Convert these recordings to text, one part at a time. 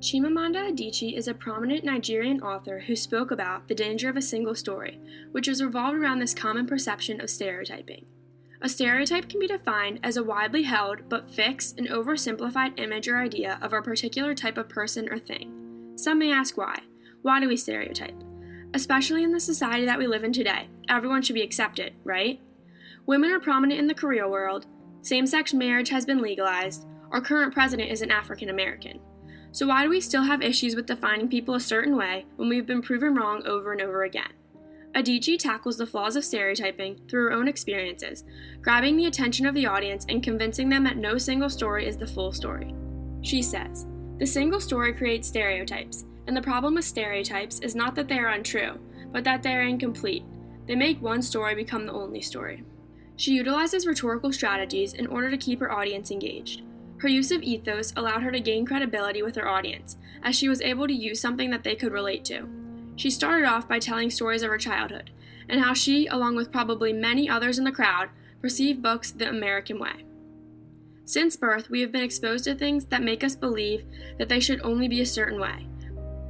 Chimamanda Adichie is a prominent Nigerian author who spoke about the danger of a single story, which is revolved around this common perception of stereotyping. A stereotype can be defined as a widely held but fixed and oversimplified image or idea of a particular type of person or thing. Some may ask why. Why do we stereotype? Especially in the society that we live in today, everyone should be accepted, right? Women are prominent in the career world, same-sex marriage has been legalized, our current president is an African American. So why do we still have issues with defining people a certain way when we've been proven wrong over and over again? Adichie tackles the flaws of stereotyping through her own experiences, grabbing the attention of the audience and convincing them that no single story is the full story. She says, "The single story creates stereotypes, and the problem with stereotypes is not that they are untrue, but that they are incomplete. They make one story become the only story." She utilizes rhetorical strategies in order to keep her audience engaged. Her use of ethos allowed her to gain credibility with her audience, as she was able to use something that they could relate to. She started off by telling stories of her childhood, and how she, along with probably many others in the crowd, perceived books the American way. Since birth, we have been exposed to things that make us believe that they should only be a certain way.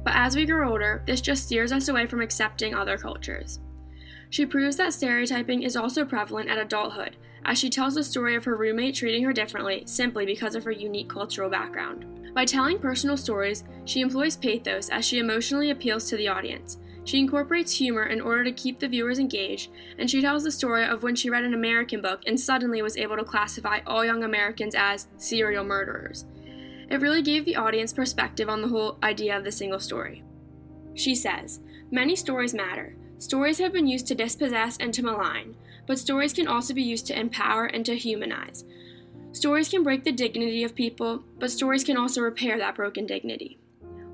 But as we grow older, this just steers us away from accepting other cultures. She proves that stereotyping is also prevalent at adulthood, as she tells the story of her roommate treating her differently simply because of her unique cultural background. By telling personal stories, she employs pathos as she emotionally appeals to the audience. She incorporates humor in order to keep the viewers engaged, and she tells the story of when she read an American book and suddenly was able to classify all young Americans as serial murderers. It really gave the audience perspective on the whole idea of the single story. She says, "Many stories matter. Stories have been used to dispossess and to malign, but stories can also be used to empower and to humanize. Stories can break the dignity of people, but stories can also repair that broken dignity.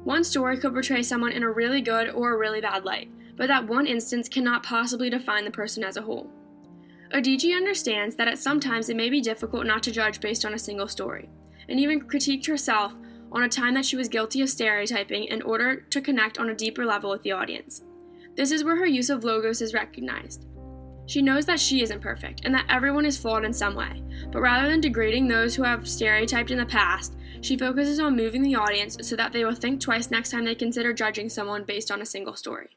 One story could portray someone in a really good or a really bad light, but that one instance cannot possibly define the person as a whole." Adichie understands that at sometimes it may be difficult not to judge based on a single story, and even critiqued herself on a time that she was guilty of stereotyping in order to connect on a deeper level with the audience. This is where her use of logos is recognized. She knows that she isn't perfect and that everyone is flawed in some way, but rather than degrading those who have stereotyped in the past, she focuses on moving the audience so that they will think twice next time they consider judging someone based on a single story.